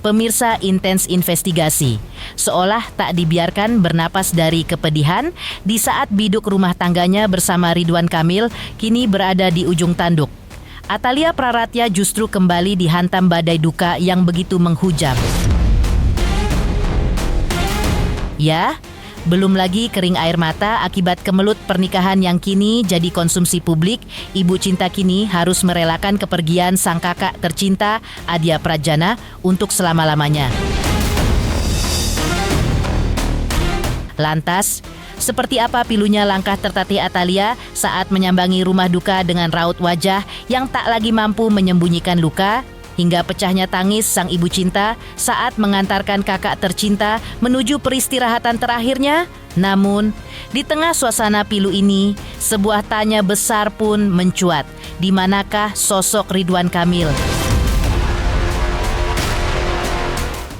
Pemirsa Intens Investigasi, seolah tak dibiarkan bernapas dari kepedihan di saat biduk rumah tangganya bersama Ridwan Kamil kini berada di ujung tanduk. Atalia Praratya justru kembali dihantam badai duka yang begitu menghujam. Ya, belum lagi kering air mata akibat kemelut pernikahan yang kini jadi konsumsi publik. Ibu cinta kini harus merelakan kepergian sang kakak tercinta Adhia Prajana untuk selama-lamanya. Lantas, seperti apa pilunya langkah tertatih Atalia saat menyambangi rumah duka dengan raut wajah yang tak lagi mampu menyembunyikan luka? Hingga pecahnya tangis sang ibu cinta saat mengantarkan kakak tercinta menuju peristirahatan terakhirnya. Namun, di tengah suasana pilu ini, sebuah tanya besar pun mencuat. Di manakah sosok Ridwan Kamil?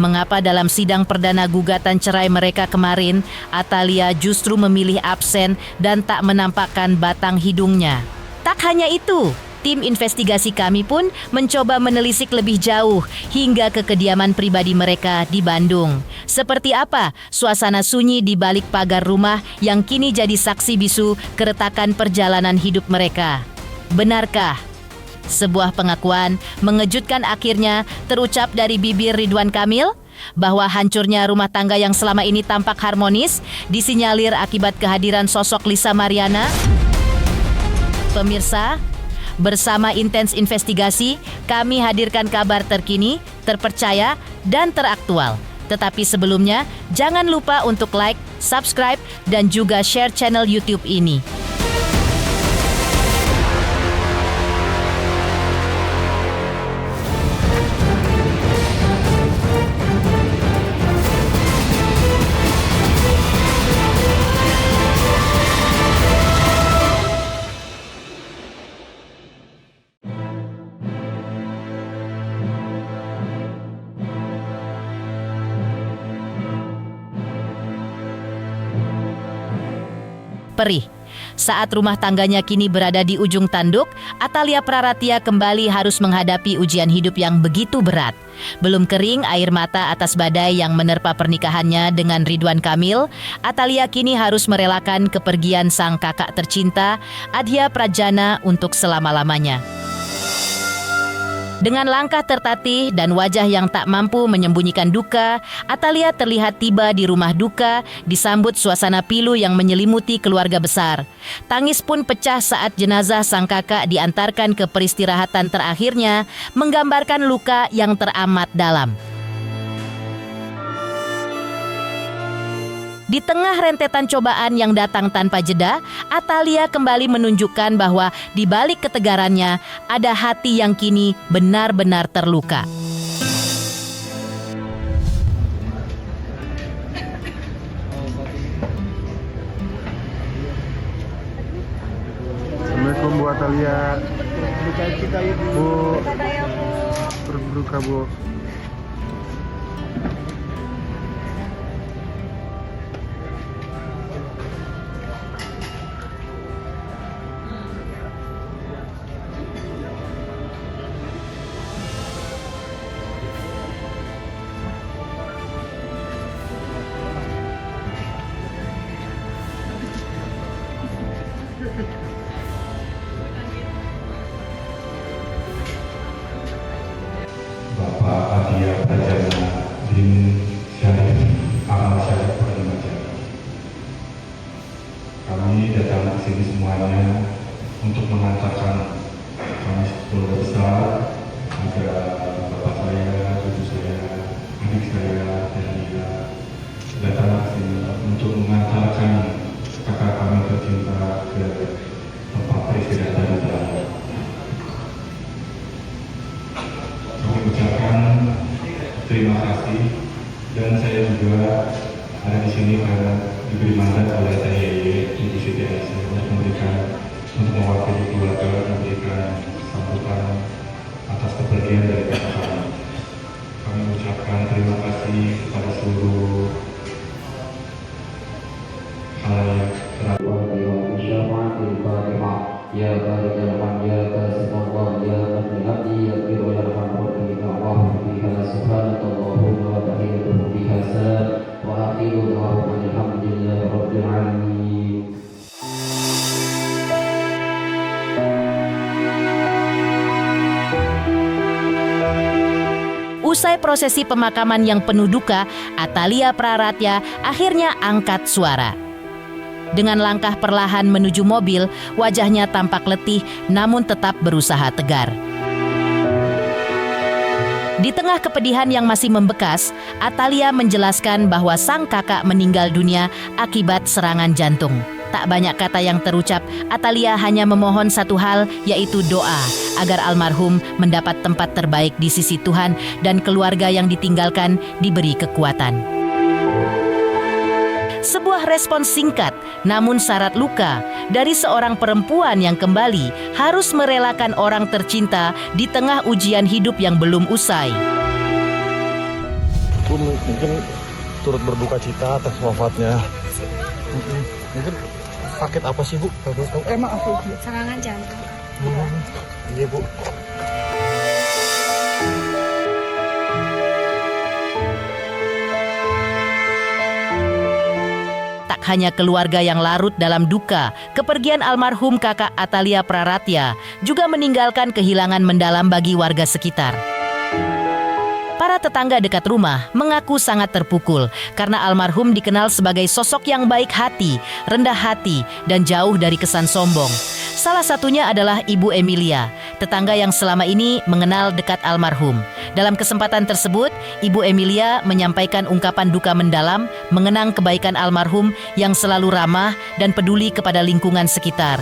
Mengapa dalam sidang perdana gugatan cerai mereka kemarin, Atalia justru memilih absen dan tak menampakkan batang hidungnya? Tak hanya itu, tim investigasi kami pun mencoba menelisik lebih jauh hingga ke kediaman pribadi mereka di Bandung. Seperti apa suasana sunyi di balik pagar rumah yang kini jadi saksi bisu keretakan perjalanan hidup mereka? Benarkah sebuah pengakuan mengejutkan akhirnya terucap dari bibir Ridwan Kamil bahwa hancurnya rumah tangga yang selama ini tampak harmonis disinyalir akibat kehadiran sosok Lisa Mariana? Pemirsa, bersama Intens Investigasi, kami hadirkan kabar terkini, terpercaya, dan teraktual. Tetapi sebelumnya, jangan lupa untuk like, subscribe, dan juga share channel YouTube ini. Perih. Saat rumah tangganya kini berada di ujung tanduk, Atalia Praratya kembali harus menghadapi ujian hidup yang begitu berat. Belum kering air mata atas badai yang menerpa pernikahannya dengan Ridwan Kamil, Atalia kini harus merelakan kepergian sang kakak tercinta, Adhia Prajana, untuk selama-lamanya. Dengan langkah tertatih dan wajah yang tak mampu menyembunyikan duka, Atalia terlihat tiba di rumah duka disambut suasana pilu yang menyelimuti keluarga besar. Tangis pun pecah saat jenazah sang kakak diantarkan ke peristirahatan terakhirnya, menggambarkan luka yang teramat dalam. Di tengah rentetan cobaan yang datang tanpa jeda, Atalia kembali menunjukkan bahwa di balik ketegarannya ada hati yang kini benar-benar terluka. Assalamualaikum Bu Atalia. Bu, berduka Bu. Bapak Adhia Prajana bin Syarif Ahmad Syarif Perdimaja. Kami datang ke sini semuanya untuk mengantarkan kami keluarga besar, ada bapak saya, ibu saya, adik saya, dan dia datang ke sini untuk mengantarkan kakak kami tercinta ke tempat peristirahatan di dalam. Ucapkan terima kasih, dan saya juga ada di sini karena diberi mandat oleh THY Ibu Siti Aisyah untuk mewakili keluarga memberikan sambutan atas kepergian dari kakak kami. Kami mengucapkan terima kasih kepada seluruh halayak Ya barik ya rahman ya kasih Allah ya nabi hati ya biru ya rahman wa bihi Allah bihi ta'ala subhanakallahumma wa bihamdika salam wa akhiru da'wana alhamdulillahi rabbil alamin. Usai prosesi pemakaman yang penuh duka, Atalia Praratya akhirnya angkat suara. Dengan langkah perlahan menuju mobil, wajahnya tampak letih namun tetap berusaha tegar. Di tengah kepedihan yang masih membekas, Atalia menjelaskan bahwa sang kakak meninggal dunia akibat serangan jantung. Tak banyak kata yang terucap, Atalia hanya memohon satu hal, yaitu doa agar almarhum mendapat tempat terbaik di sisi Tuhan dan keluarga yang ditinggalkan diberi kekuatan. Sebuah respons singkat namun syarat luka dari seorang perempuan yang kembali harus merelakan orang tercinta di tengah ujian hidup yang belum usai. Bu, mungkin turut berduka cita atas wafatnya. Mungkin sakit apa sih, Bu? Maaf, Bu. Serangan jantung. Iya, Bu. Tak hanya keluarga yang larut dalam duka, kepergian almarhum kakak Atalia Praratya juga meninggalkan kehilangan mendalam bagi warga sekitar. Para tetangga dekat rumah mengaku sangat terpukul karena almarhum dikenal sebagai sosok yang baik hati, rendah hati, dan jauh dari kesan sombong. Salah satunya adalah Ibu Emilia, tetangga yang selama ini mengenal dekat almarhum. Dalam kesempatan tersebut, Ibu Emilia menyampaikan ungkapan duka mendalam mengenang kebaikan almarhum yang selalu ramah dan peduli kepada lingkungan sekitar.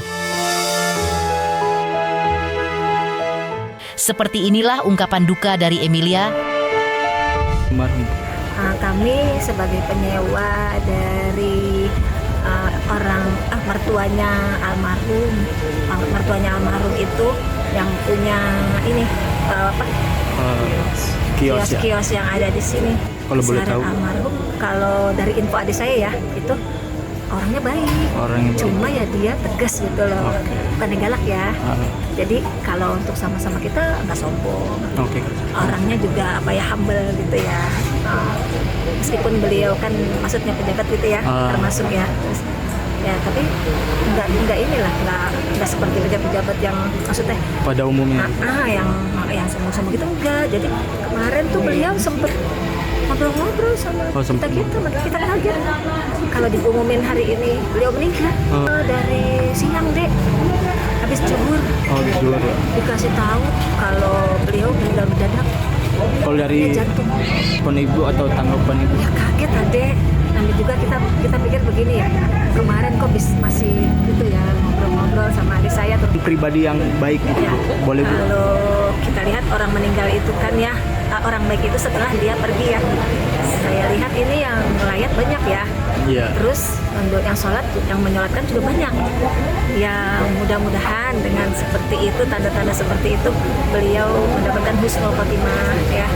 Seperti inilah ungkapan duka dari Emilia. Kami sebagai penyewa dari mertuanya almarhum itu yang punya ini kios yang ada di sini. Kalau boleh tahu, almarhum, kalau dari info adik saya ya, itu orangnya baik. Cuma ya dia tegas gitu loh, bukan yang galak ya. Jadi kalau untuk sama-sama kita nggak sombong. Orangnya juga humble gitu ya. Meskipun beliau kan maksudnya pejabat gitu ya, termasuk ya. Terus, ya tapi nggak seperti pejabat yang maksudnya pada umumnya. Yang sombong-sombong gitu enggak. Jadi kemarin tuh beliau sempet ngobrol-ngobrol sama kita kaget kalau diumumin hari ini beliau meninggal. Dari siang dek habis zuhur dikasih tahu kalau beliau meninggal mendadak. Kalau dari jantung. Ibu atau tanggapan Ibu? Ya kaget adek. Nanti juga kita pikir begini ya, kemarin kok masih gitu ya ngobrol-ngobrol sama adik saya tuh. Pribadi yang baik gitu, Ya, boleh Bu? kalau kita lihat orang meninggal itu kan ya, orang baik itu setelah dia pergi ya. Saya lihat ini yang melayat banyak ya. Iya. Terus untuk yang sholat, yang menyolatkan juga banyak. Ya mudah-mudahan dengan seperti itu, tanda-tanda seperti itu, beliau mendapatkan husnul khotimah ya.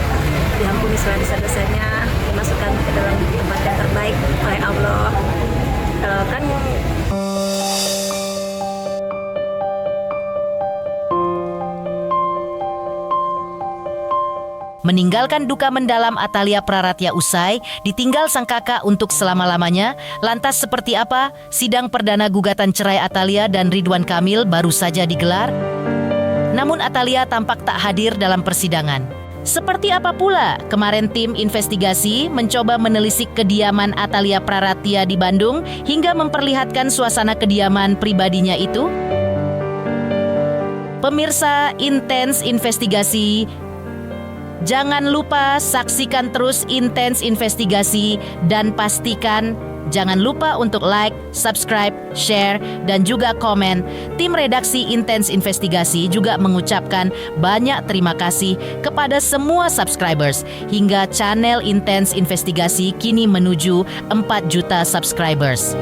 Diampuni segala dosa-dosanya, dimasukkan ke dalam tempat yang terbaik oleh Allah. Kan Meninggalkan duka mendalam Atalia Praratya usai, ditinggal sang kakak untuk selama-lamanya. Lantas seperti apa sidang perdana gugatan cerai Atalia dan Ridwan Kamil baru saja digelar? Namun Atalia tampak tak hadir dalam persidangan. Seperti apa pula kemarin tim investigasi mencoba menelisik kediaman Atalia Praratya di Bandung hingga memperlihatkan suasana kediaman pribadinya itu? Pemirsa Intens Investigasi, jangan lupa saksikan terus Intens Investigasi dan pastikan jangan lupa untuk like, subscribe, share, dan juga komen. Tim redaksi Intens Investigasi juga mengucapkan banyak terima kasih kepada semua subscribers hingga channel Intens Investigasi kini menuju 4 juta subscribers.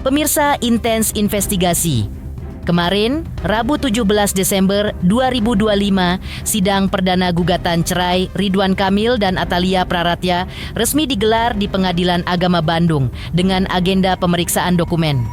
Pemirsa Intens Investigasi. Kemarin, Rabu 17 Desember 2025, sidang perdana gugatan cerai Ridwan Kamil dan Atalia Praratya resmi digelar di Pengadilan Agama Bandung dengan agenda pemeriksaan dokumen.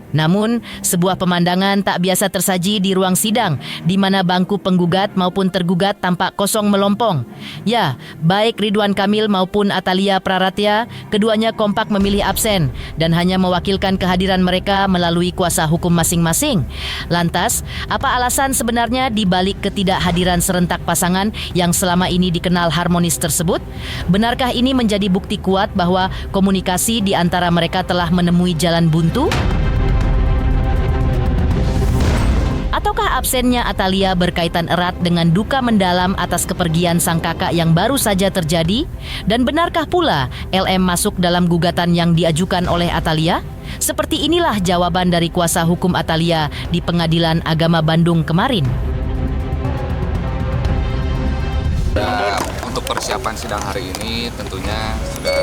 Namun, sebuah pemandangan tak biasa tersaji di ruang sidang, di mana bangku penggugat maupun tergugat tampak kosong melompong. Ya, baik Ridwan Kamil maupun Atalia Praratya, keduanya kompak memilih absen dan hanya mewakilkan kehadiran mereka melalui kuasa hukum masing-masing. Lantas, apa alasan sebenarnya di balik ketidakhadiran serentak pasangan yang selama ini dikenal harmonis tersebut? Benarkah ini menjadi bukti kuat bahwa komunikasi di antara mereka telah menemui jalan buntu? Ataukah absennya Atalia berkaitan erat dengan duka mendalam atas kepergian sang kakak yang baru saja terjadi? Dan benarkah pula LM masuk dalam gugatan yang diajukan oleh Atalia? Seperti inilah jawaban dari kuasa hukum Atalia di Pengadilan Agama Bandung kemarin. Untuk persiapan sidang hari ini tentunya sudah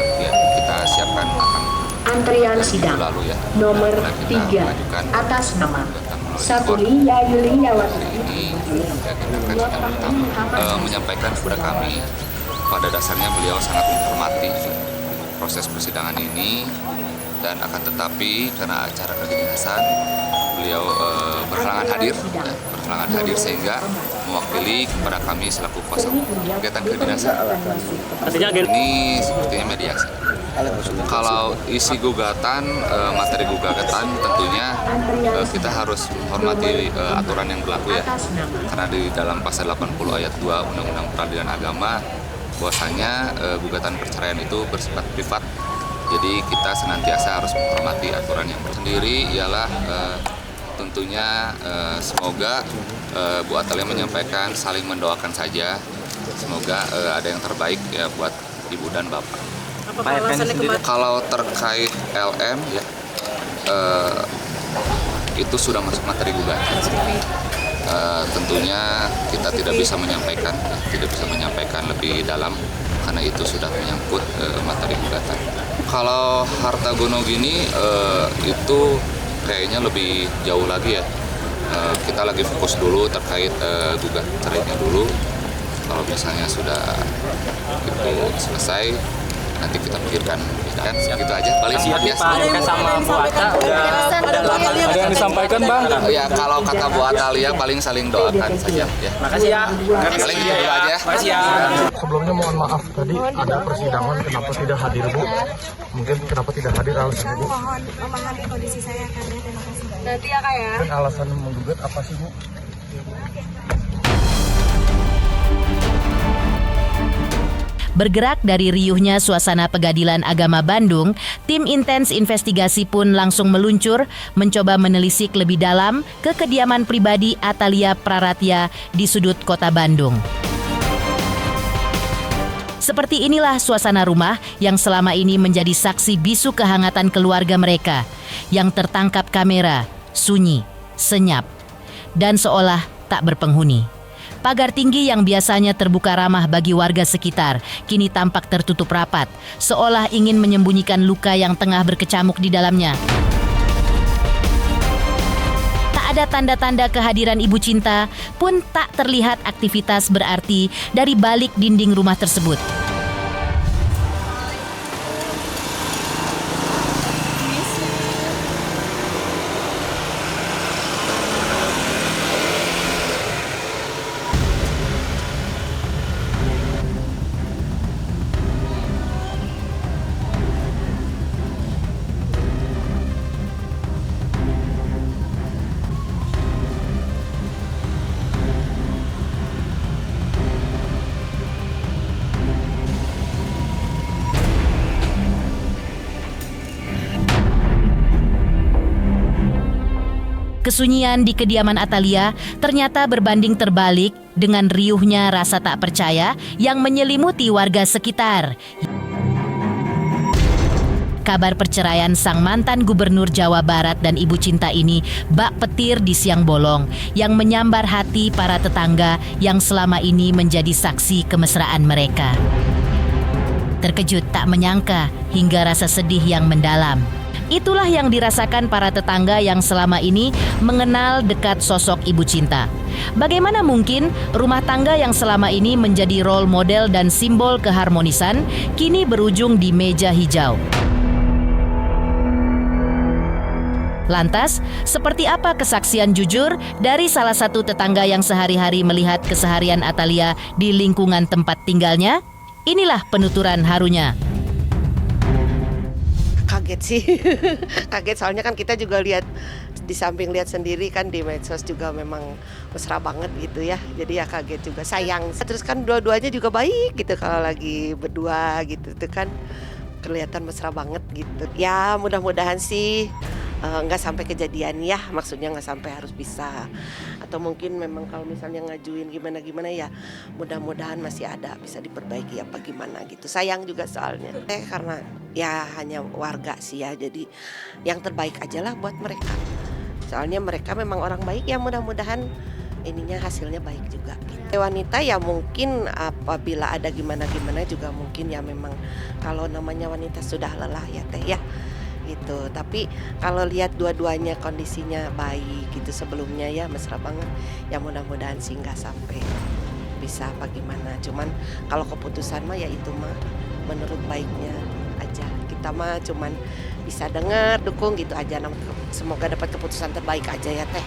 kita siapkan antrian sidang lalu ya. nomor 3 atas nama Sapulia Yuliawati Ini kita akan menyampaikan kepada kami, pada dasarnya beliau sangat menghormati proses persidangan ini, dan akan tetapi karena acara kedinasan beliau berhalangan hadir sehingga mewakili kepada kami selaku kuasa kegiatan kedinasan. Ini sepertinya mediasi. Kalau isi gugatan, materi gugatan tentunya kita harus menghormati aturan yang berlaku ya. Karena di dalam pasal 80 ayat 2 Undang-Undang Peradilan Agama bahwasanya gugatan perceraian itu bersifat privat. Jadi kita senantiasa harus menghormati aturan yang bersendiri. Ialah tentunya semoga Bu Atalia menyampaikan saling mendoakan saja. Semoga ada yang terbaik ya buat Ibu dan Bapak. Kalau terkait LM ya itu sudah masuk materi gugatan. Tentunya kita tidak bisa menyampaikan lebih dalam karena itu sudah menyangkut materi gugatan. Kalau harta gono gini itu kayaknya lebih jauh lagi ya. Kita lagi fokus dulu terkait gugat cerainya dulu. Kalau misalnya sudah itu selesai, nanti kita pikirkan kan gitu aja paling ya. Sama Bu Ata udah lama. Ada yang disampaikan Bang? Ya kalau kata Bu Atalia paling saling doakan saja ya. Makasih ya. Paling gitu aja. Makasih ya. Sebelumnya mohon maaf tadi ada persidangan kenapa tidak hadir Bu? Mungkin kenapa tidak hadir alasannya Bu? Mohon memahami kondisi saya karena terima kasih. Nanti ya Kak ya. Dan alasan menggugat apa sih Bu? Bergerak dari riuhnya suasana Pengadilan Agama Bandung, tim Intens Investigasi pun langsung meluncur mencoba menelisik lebih dalam ke kediaman pribadi Atalia Praratya di sudut kota Bandung. Seperti inilah suasana rumah yang selama ini menjadi saksi bisu kehangatan keluarga mereka yang tertangkap kamera, sunyi, senyap, dan seolah tak berpenghuni. Pagar tinggi yang biasanya terbuka ramah bagi warga sekitar, kini tampak tertutup rapat, seolah ingin menyembunyikan luka yang tengah berkecamuk di dalamnya. Tak ada tanda-tanda kehadiran ibu cinta, pun tak terlihat aktivitas berarti dari balik dinding rumah tersebut. Kesunyian di kediaman Atalia ternyata berbanding terbalik dengan riuhnya rasa tak percaya yang menyelimuti warga sekitar. Kabar perceraian sang mantan gubernur Jawa Barat dan ibu cinta ini bak petir di siang bolong yang menyambar hati para tetangga yang selama ini menjadi saksi kemesraan mereka. Terkejut tak menyangka hingga rasa sedih yang mendalam. Itulah yang dirasakan para tetangga yang selama ini mengenal dekat sosok Ibu Cinta. Bagaimana mungkin rumah tangga yang selama ini menjadi role model dan simbol keharmonisan kini berujung di meja hijau? Lantas, seperti apa kesaksian jujur dari salah satu tetangga yang sehari-hari melihat keseharian Atalia di lingkungan tempat tinggalnya? Inilah penuturan harunya. Kaget sih, kaget soalnya kan kita juga lihat di samping lihat sendiri kan di medsos juga memang mesra banget gitu ya. Jadi ya kaget juga, sayang. Terus kan dua-duanya juga baik gitu kalau lagi berdua gitu tuh kan kelihatan mesra banget gitu. Ya mudah-mudahan sih nggak sampai kejadian ya, maksudnya nggak sampai harus pisah. Atau mungkin memang kalau misalnya ngajuin gimana-gimana ya mudah-mudahan masih ada bisa diperbaiki apa gimana gitu. Sayang juga soalnya karena ya hanya warga sih ya, jadi yang terbaik aja lah buat mereka. Soalnya mereka memang orang baik ya, mudah-mudahan ininya hasilnya baik juga gitu. Wanita ya mungkin apabila ada gimana-gimana juga mungkin ya memang kalau namanya wanita sudah lelah ya teh ya gitu. Tapi kalau lihat dua-duanya kondisinya baik gitu sebelumnya ya mesra banget. Ya mudah-mudahan sih nggak sampai bisa apa gimana. Cuman kalau keputusan mah ya itu mah menurut baiknya aja. Kita mah cuman bisa dengar, dukung gitu aja. Semoga dapat keputusan terbaik aja ya teh.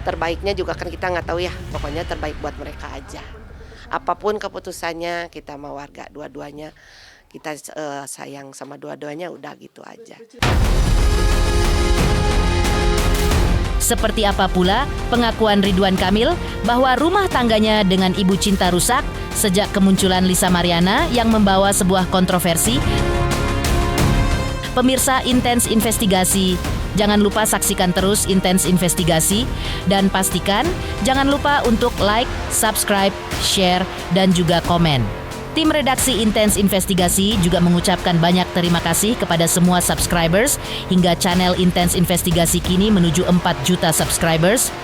Terbaiknya juga kan kita nggak tahu ya. Pokoknya terbaik buat mereka aja. Apapun keputusannya kita mau warga dua-duanya. Kita sayang sama dua-duanya udah gitu aja. Seperti apa pula pengakuan Ridwan Kamil bahwa rumah tangganya dengan Ibu Cinta rusak sejak kemunculan Lisa Mariana yang membawa sebuah kontroversi? Pemirsa Intens Investigasi, jangan lupa saksikan terus Intens Investigasi dan pastikan jangan lupa untuk like, subscribe, share, dan juga komen. Tim redaksi Intens Investigasi juga mengucapkan banyak terima kasih kepada semua subscribers hingga channel Intens Investigasi kini menuju 4 juta subscribers.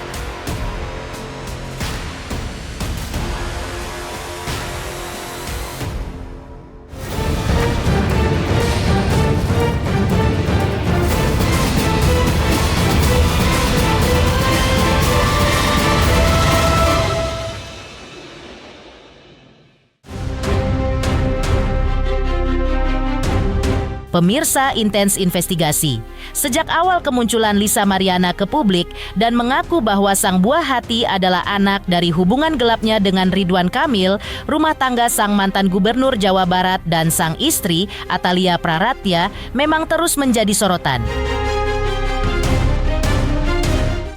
Pemirsa Intens Investigasi, sejak awal kemunculan Lisa Mariana ke publik dan mengaku bahwa sang buah hati adalah anak dari hubungan gelapnya dengan Ridwan Kamil, rumah tangga sang mantan gubernur Jawa Barat dan sang istri Atalia Praratya memang terus menjadi sorotan.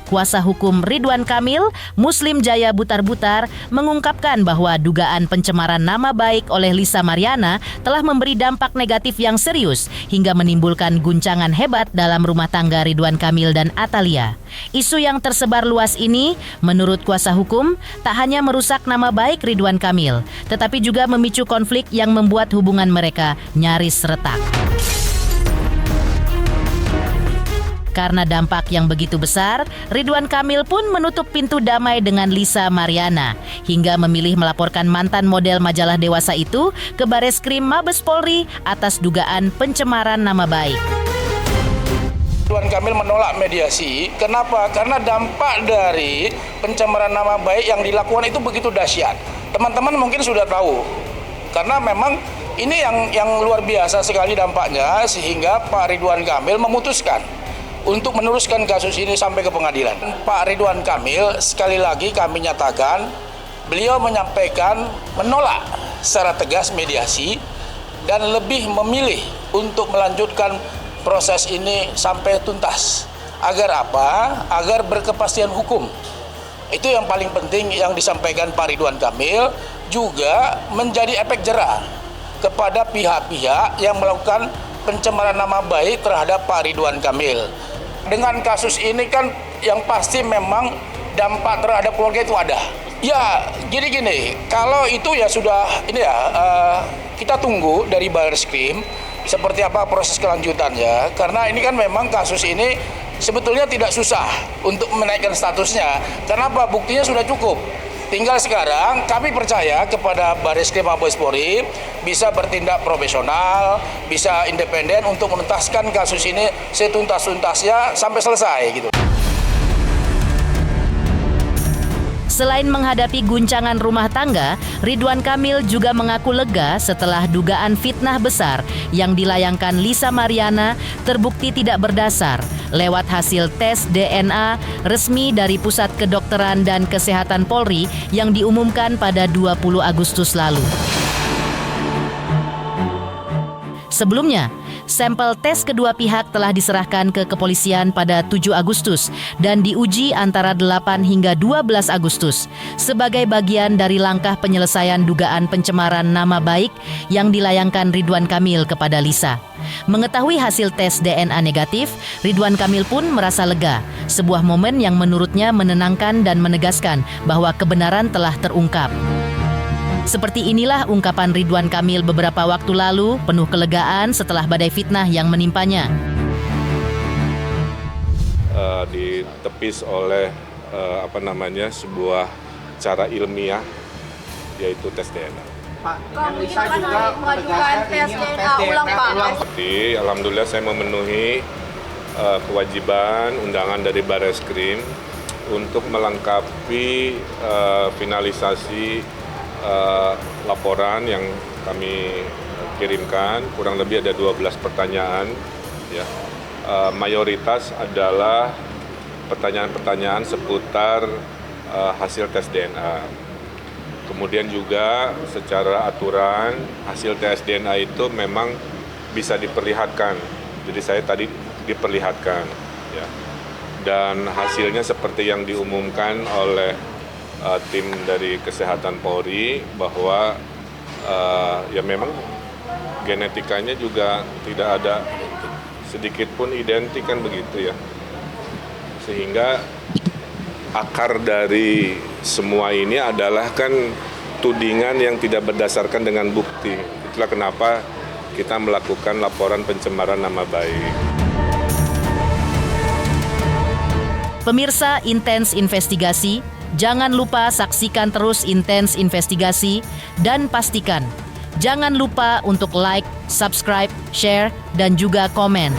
Kuasa hukum Ridwan Kamil, Muslim Jaya Butar-Butar, mengungkapkan bahwa dugaan pencemaran nama baik oleh Lisa Mariana telah memberi dampak negatif yang serius hingga menimbulkan guncangan hebat dalam rumah tangga Ridwan Kamil dan Atalia. Isu yang tersebar luas ini, menurut kuasa hukum, tak hanya merusak nama baik Ridwan Kamil, tetapi juga memicu konflik yang membuat hubungan mereka nyaris retak. Karena dampak yang begitu besar, Ridwan Kamil pun menutup pintu damai dengan Lisa Mariana hingga memilih melaporkan mantan model majalah dewasa itu ke Bareskrim Mabes Polri atas dugaan pencemaran nama baik. Ridwan Kamil menolak mediasi. Kenapa? Karena dampak dari pencemaran nama baik yang dilakukan itu begitu dahsyat. Teman-teman mungkin sudah tahu. Karena memang ini yang luar biasa sekali dampaknya sehingga Pak Ridwan Kamil memutuskan untuk meneruskan kasus ini sampai ke pengadilan. Pak Ridwan Kamil, sekali lagi kami nyatakan, beliau menyampaikan menolak secara tegas mediasi dan lebih memilih untuk melanjutkan proses ini sampai tuntas. Agar apa? Agar berkepastian hukum. Itu yang paling penting yang disampaikan Pak Ridwan Kamil, juga menjadi efek jera kepada pihak-pihak yang melakukan pencemaran nama baik terhadap Pak Ridwan Kamil. Dengan kasus ini kan yang pasti memang dampak terhadap keluarga itu ada. Ya, gini, kalau itu ya sudah ini ya kita tunggu dari Bareskrim seperti apa proses kelanjutannya. Karena ini kan memang kasus ini sebetulnya tidak susah untuk menaikkan statusnya. Kenapa? Buktinya sudah cukup. Tinggal sekarang kami percaya kepada Bareskrim Mabes Polri bisa bertindak profesional, bisa independen untuk menuntaskan kasus ini setuntas-tuntasnya sampai selesai gitu. Selain menghadapi guncangan rumah tangga, Ridwan Kamil juga mengaku lega setelah dugaan fitnah besar yang dilayangkan Lisa Mariana terbukti tidak berdasar lewat hasil tes DNA resmi dari Pusat Kedokteran dan Kesehatan Polri yang diumumkan pada 20 Agustus lalu. Sebelumnya, sampel tes kedua pihak telah diserahkan ke kepolisian pada 7 Agustus dan diuji antara 8 hingga 12 Agustus sebagai bagian dari langkah penyelesaian dugaan pencemaran nama baik yang dilayangkan Ridwan Kamil kepada Lisa. Mengetahui hasil tes DNA negatif, Ridwan Kamil pun merasa lega, sebuah momen yang menurutnya menenangkan dan menegaskan bahwa kebenaran telah terungkap. Seperti inilah ungkapan Ridwan Kamil beberapa waktu lalu, penuh kelegaan setelah badai fitnah yang menimpanya. Ditepis oleh sebuah cara ilmiah, yaitu tes DNA. Pak, Lisa juga mengajukan tes DNA ulang, Pak. Jadi, alhamdulillah saya memenuhi kewajiban undangan dari Bareskrim untuk melengkapi finalisasi laporan yang kami kirimkan. Kurang lebih ada 12 pertanyaan, ya. Mayoritas adalah pertanyaan-pertanyaan seputar hasil tes DNA. Kemudian juga secara aturan hasil tes DNA itu memang bisa diperlihatkan. Jadi saya tadi diperlihatkan, ya. Dan hasilnya seperti yang diumumkan oleh tim dari Kesehatan Polri bahwa ya memang genetikanya juga tidak ada sedikit pun identik kan begitu ya. Sehingga akar dari semua ini adalah kan tudingan yang tidak berdasarkan dengan bukti. Itulah kenapa kita melakukan laporan pencemaran nama baik. Pemirsa Intens Investigasi, jangan lupa saksikan terus Intens Investigasi dan pastikan jangan lupa untuk like, subscribe, share, dan juga komen.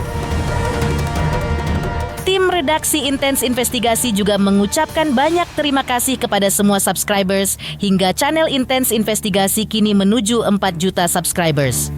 Tim redaksi Intens Investigasi juga mengucapkan banyak terima kasih kepada semua subscribers hingga channel Intens Investigasi kini menuju 4 juta subscribers.